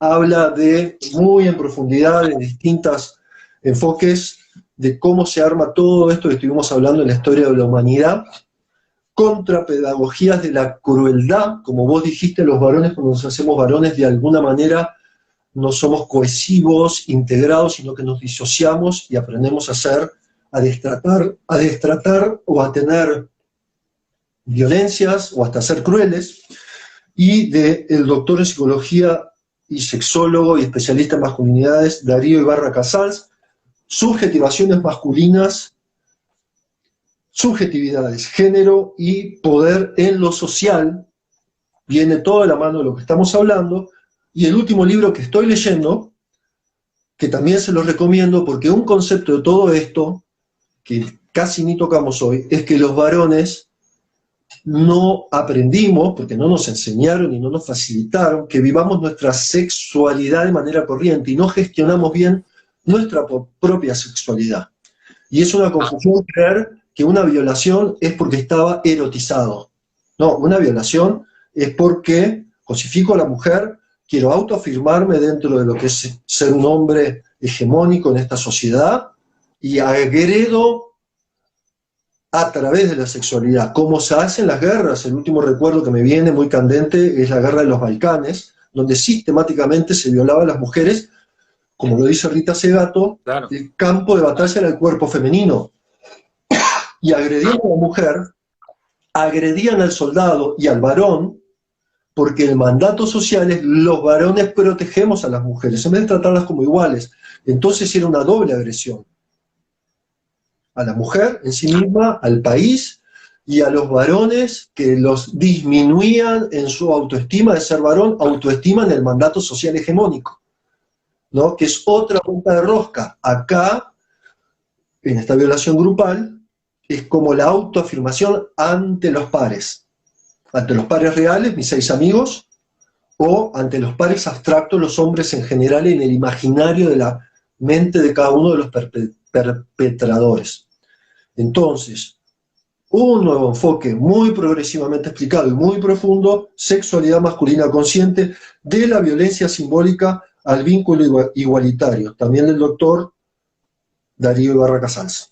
habla de muy en profundidad, de distintos enfoques, de cómo se arma todo esto que estuvimos hablando en la historia de la humanidad, contra pedagogías de la crueldad, como vos dijiste, los varones, cuando nos hacemos varones, de alguna manera no somos cohesivos, integrados, sino que nos disociamos y aprendemos a destratar o a tener violencias o hasta ser crueles, y del doctor en psicología y sexólogo y especialista en masculinidades, Darío Ibarra Casals, subjetivaciones masculinas, subjetividades, género y poder en lo social, viene toda la mano de lo que estamos hablando, y el último libro que estoy leyendo, que también se los recomiendo, porque un concepto de todo esto, que casi ni tocamos hoy, es que los varones no aprendimos, porque no nos enseñaron y no nos facilitaron, que vivamos nuestra sexualidad de manera corriente y no gestionamos bien nuestra propia sexualidad. Y es una confusión creer que una violación es porque estaba erotizado. No, una violación es porque cosifico a la mujer, quiero autoafirmarme dentro de lo que es ser un hombre hegemónico en esta sociedad y agredo a través de la sexualidad, como se hace en las guerras. El último recuerdo que me viene muy candente es la guerra de los Balcanes, donde sistemáticamente se violaba a las mujeres, como lo dice Rita Segato, claro. El campo de batalla era el cuerpo femenino, y agredían a la mujer, agredían al soldado y al varón, porque el mandato social es los varones protegemos a las mujeres, en vez de tratarlas como iguales. Entonces era una doble agresión. A la mujer en sí misma, al país, y a los varones que los disminuían en su autoestima de ser varón, autoestima en el mandato social hegemónico, ¿no? Que es otra vuelta de rosca. Acá, en esta violación grupal, es como la autoafirmación ante los pares reales, mis 6 amigos, o ante los pares abstractos, los hombres en general, en el imaginario de la mente de cada uno de los perpetradores. Entonces, un nuevo enfoque muy progresivamente explicado y muy profundo, sexualidad masculina consciente, de la violencia simbólica al vínculo igualitario, también del doctor Darío Ibarra Casals.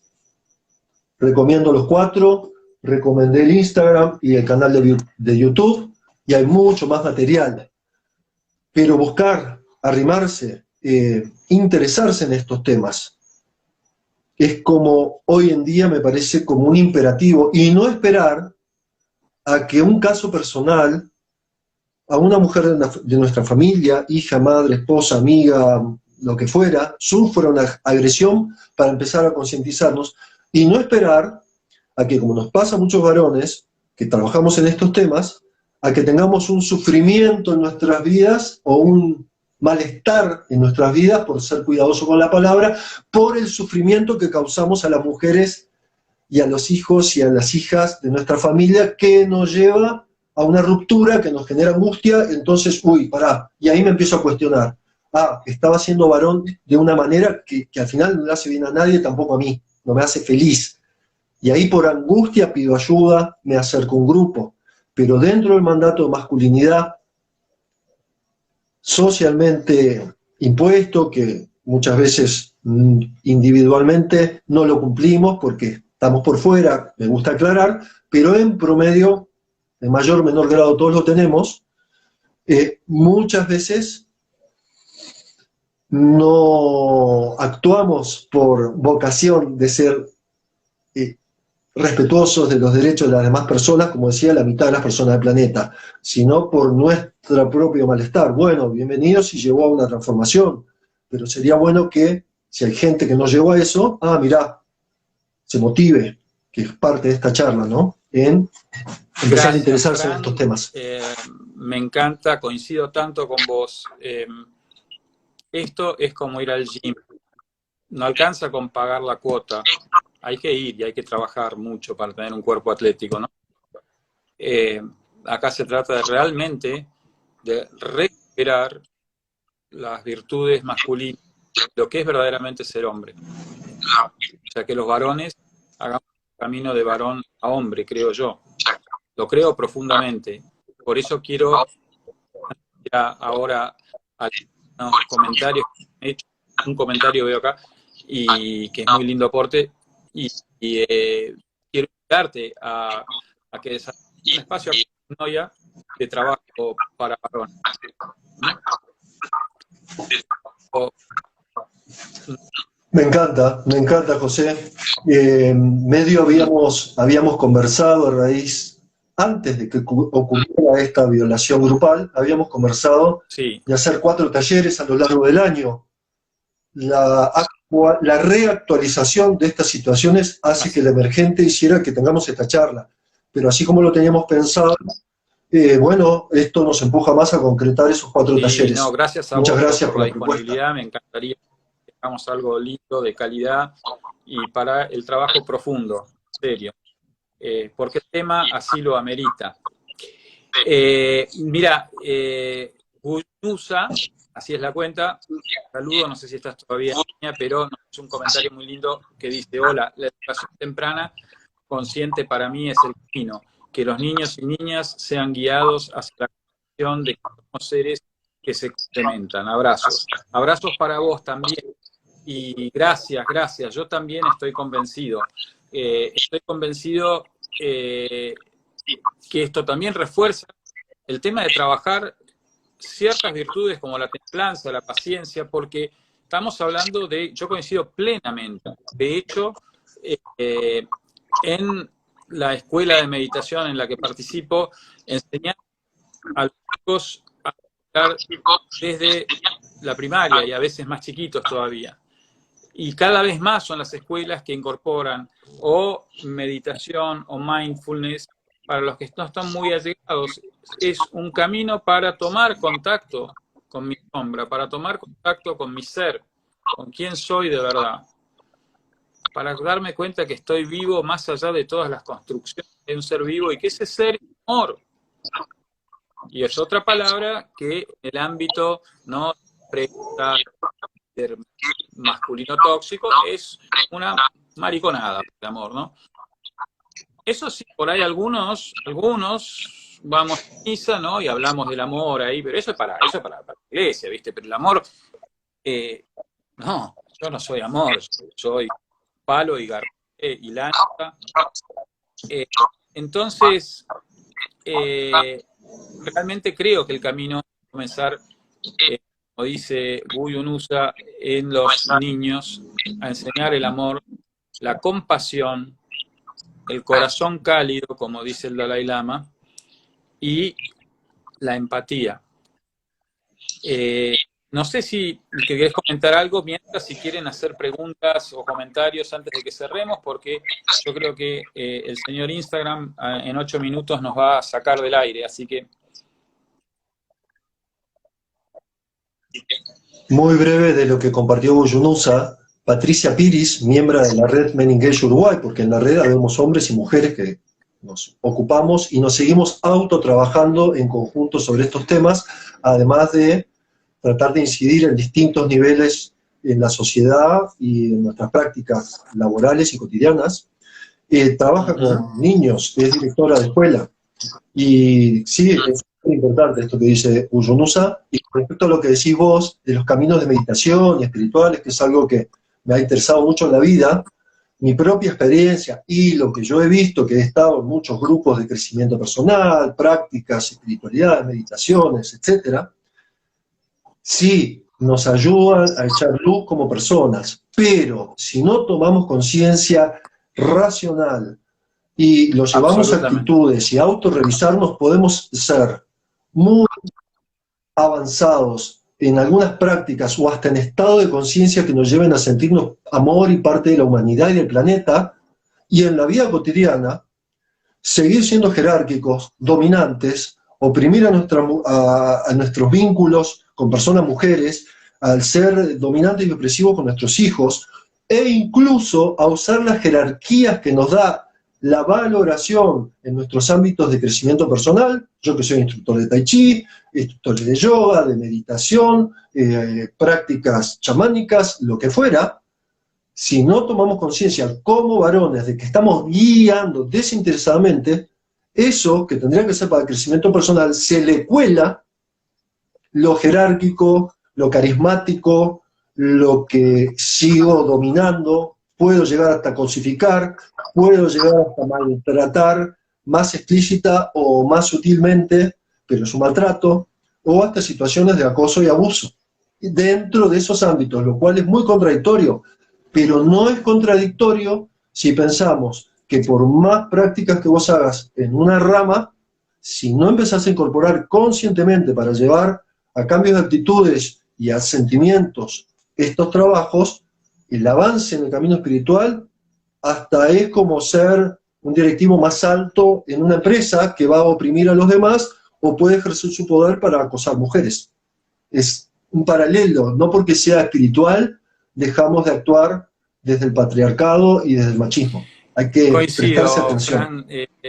Recomiendo los 4, recomendé el Instagram y el canal de YouTube, y hay mucho más material. Pero buscar, arrimarse, interesarse en estos temas, es como hoy en día me parece como un imperativo, y no esperar a que un caso personal, a una mujer de nuestra familia, hija, madre, esposa, amiga, lo que fuera, sufra una agresión para empezar a concientizarnos, y no esperar a que, como nos pasa a muchos varones que trabajamos en estos temas, a que tengamos un sufrimiento en nuestras vidas o un malestar en nuestras vidas, por ser cuidadoso con la palabra, por el sufrimiento que causamos a las mujeres y a los hijos y a las hijas de nuestra familia, que nos lleva a una ruptura, que nos genera angustia. Entonces, pará, y ahí me empiezo a cuestionar. Estaba siendo varón de una manera que al final no le hace bien a nadie, tampoco a mí, no me hace feliz. Y ahí por angustia pido ayuda, me acerco a un grupo. Pero dentro del mandato de masculinidad socialmente impuesto, que muchas veces individualmente no lo cumplimos porque estamos por fuera, me gusta aclarar, pero en promedio, de mayor o menor grado todos lo tenemos, muchas veces no actuamos por vocación de ser respetuosos de los derechos de las demás personas, como decía la mitad de las personas del planeta, sino por nuestro propio malestar. Bueno, bienvenido si llegó a una transformación, pero sería bueno que, si hay gente que no llegó a eso, mirá, se motive, que es parte de esta charla, ¿no? En empezar a interesarse en estos temas. Me encanta, coincido tanto con vos. Esto es como ir al gym. No alcanza con pagar la cuota. Hay que ir y hay que trabajar mucho para tener un cuerpo atlético, ¿no? Acá se trata de realmente de recuperar las virtudes masculinas, lo que es verdaderamente ser hombre. O sea, que los varones hagamos el camino de varón a hombre, creo yo. Lo creo profundamente. Por eso quiero ir ahora al unos comentarios que han hecho, un comentario veo acá, y que es muy lindo aporte, y quiero invitarte a que desarrolles un espacio aquí en Noia de trabajo para varones. Me encanta, José. Medio habíamos conversado a raíz, antes de que ocurriera esta violación grupal, habíamos conversado Sí. de hacer 4 talleres a lo largo del año. La reactualización de estas situaciones hace que el emergente hiciera que tengamos esta charla. Pero así como lo teníamos pensado, bueno, esto nos empuja más a concretar esos 4 talleres. No, gracias a Muchas vos gracias por la propuesta. disponibilidad. Me encantaría que hagamos algo lindo, de calidad, y para el trabajo profundo, serio. Porque el tema así lo amerita. Mira, Guyunusa, así es la cuenta, saludo, no sé si estás todavía en línea, pero es un comentario muy lindo que dice: hola, la educación temprana consciente para mí es el camino, que los niños y niñas sean guiados hacia la construcción de seres que se complementan. Abrazos. Abrazos para vos también. Y gracias. Yo también estoy convencido. Estoy convencido que esto también refuerza el tema de trabajar ciertas virtudes como la templanza, la paciencia, porque estamos hablando de, yo coincido plenamente, de hecho, en la escuela de meditación en la que participo, enseñar a los chicos a meditar desde la primaria y a veces más chiquitos todavía. Y cada vez más son las escuelas que incorporan o meditación o mindfulness. Para los que no están muy allegados, es un camino para tomar contacto con mi sombra, para tomar contacto con mi ser, con quién soy de verdad, para darme cuenta que estoy vivo más allá de todas las construcciones de un ser vivo y que ese ser es amor. Y es otra palabra que en el ámbito no masculino tóxico es una mariconada de amor, ¿no? Eso sí, por ahí algunos vamos a misa, ¿no? Y hablamos del amor ahí, pero eso es para la iglesia, ¿viste? Pero el amor, no, yo no soy amor, soy palo y garrote y lanza. Entonces, realmente creo que el camino es comenzar, como dice Guyunusa, en los niños, a enseñar el amor, la compasión, el corazón cálido, como dice el Dalai Lama, y la empatía. No sé si querés comentar algo, mientras si quieren hacer preguntas o comentarios antes de que cerremos, porque yo creo que el señor Instagram en 8 minutos nos va a sacar del aire, así que... Muy breve de lo que compartió Guyunusa. Patricia Piris, miembro de la red Men Engage Uruguay, porque en la red habemos hombres y mujeres que nos ocupamos y nos seguimos autotrabajando en conjunto sobre estos temas, además de tratar de incidir en distintos niveles en la sociedad y en nuestras prácticas laborales y cotidianas. Trabaja con niños, es directora de escuela. Y sí, es muy importante esto que dice Guyunusa. Y respecto a lo que decís vos, de los caminos de meditación y espirituales, que es algo que me ha interesado mucho en la vida, mi propia experiencia y lo que yo he visto, que he estado en muchos grupos de crecimiento personal, prácticas, espiritualidades, meditaciones, etcétera, sí nos ayudan a echar luz como personas, pero si no tomamos conciencia racional y lo llevamos a actitudes y a autorrevisarnos, podemos ser muy avanzados en algunas prácticas o hasta en estado de conciencia que nos lleven a sentirnos amor y parte de la humanidad y del planeta, y en la vida cotidiana seguir siendo jerárquicos, dominantes, oprimir a nuestros vínculos con personas mujeres, al ser dominantes y opresivos con nuestros hijos, e incluso a usar las jerarquías que nos da la valoración en nuestros ámbitos de crecimiento personal, yo que soy instructor de Tai Chi, instructor de yoga, de meditación, prácticas chamánicas, lo que fuera. Si no tomamos conciencia como varones de que estamos guiando desinteresadamente, eso que tendría que ser para el crecimiento personal se le cuela lo jerárquico, lo carismático, lo que sigo dominando, puedo llegar hasta cosificar, puedo llegar hasta maltratar, más explícita o más sutilmente, pero es un maltrato, o hasta situaciones de acoso y abuso dentro de esos ámbitos, lo cual es muy contradictorio, pero no es contradictorio si pensamos que por más prácticas que vos hagas en una rama, si no empezás a incorporar conscientemente para llevar a cambios de actitudes y a sentimientos estos trabajos, el avance en el camino espiritual hasta es como ser un directivo más alto en una empresa que va a oprimir a los demás o puede ejercer su poder para acosar mujeres. Es un paralelo, no porque sea espiritual dejamos de actuar desde el patriarcado y desde el machismo. Hay que prestarse Coincido, atención. Fran,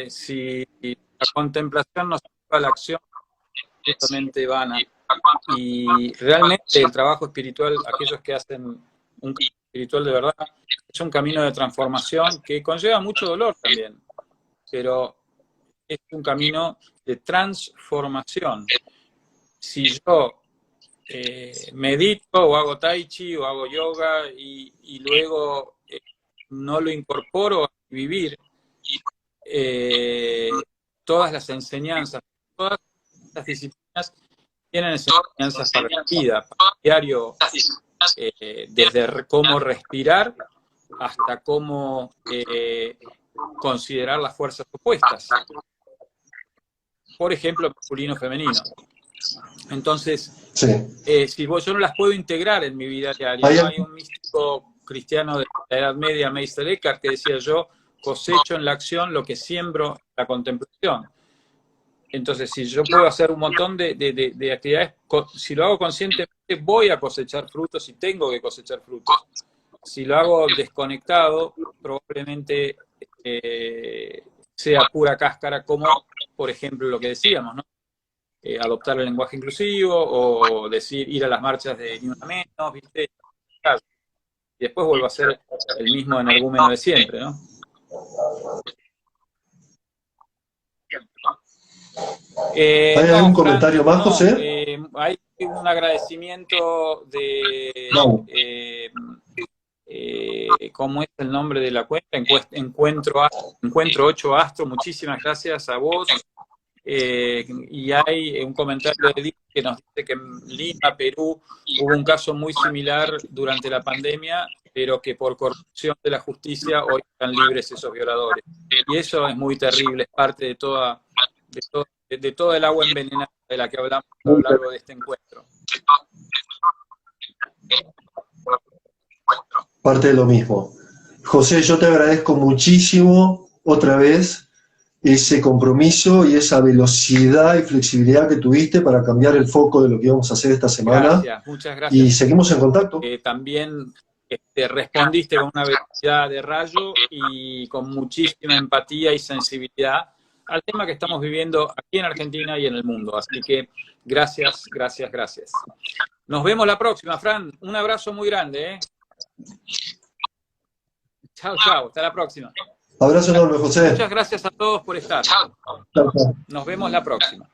si la contemplación nos lleva a la acción, es totalmente vana. Y realmente el trabajo espiritual, aquellos que hacen un camino espiritual de verdad, es un camino de transformación que conlleva mucho dolor también, pero es un camino de transformación. Si yo medito o hago tai chi o hago yoga y luego no lo incorporo a vivir, todas las enseñanzas, todas las disciplinas tienen enseñanzas para la vida, para el diario, desde cómo respirar hasta cómo considerar las fuerzas opuestas. Por ejemplo, masculino-femenino. Entonces, sí. Si yo no las puedo integrar en mi vida diaria, ¿no? Hay un místico cristiano de la Edad Media, Meister Eckhart, que decía: yo cosecho en la acción lo que siembro en la contemplación. Entonces, si yo puedo hacer un montón de actividades, si lo hago conscientemente, voy a cosechar frutos y tengo que cosechar frutos. Si lo hago desconectado, probablemente sea pura cáscara, como, por ejemplo, lo que decíamos, ¿no? Adoptar el lenguaje inclusivo, o decir, ir a las marchas de Ni Una Menos, ¿viste? Y después vuelvo a ser el mismo energúmeno de siempre, ¿no? ¿Hay algún comentario más, José? Hay un agradecimiento de... ¿cómo es el nombre de la cuenta? Encuentro 8 Astro. Muchísimas gracias a vos. Y hay un comentario de Edith que nos dice que en Lima, Perú, hubo un caso muy similar durante la pandemia, pero que por corrupción de la justicia hoy están libres esos violadores. Y eso es muy terrible, es parte de todo el agua envenenada de la que hablamos a lo largo de este encuentro. Parte de lo mismo. José, yo te agradezco muchísimo otra vez ese compromiso y esa velocidad y flexibilidad que tuviste para cambiar el foco de lo que íbamos a hacer esta semana. Gracias, muchas gracias. Y seguimos en contacto. También respondiste con una velocidad de rayo y con muchísima empatía y sensibilidad al tema que estamos viviendo aquí en Argentina y en el mundo. Así que gracias, gracias, gracias. Nos vemos la próxima, Fran. Un abrazo muy grande, ¿eh? Chao, chao. Hasta la próxima. Abrazo enorme, José. Muchas gracias a todos por estar. Nos vemos la próxima.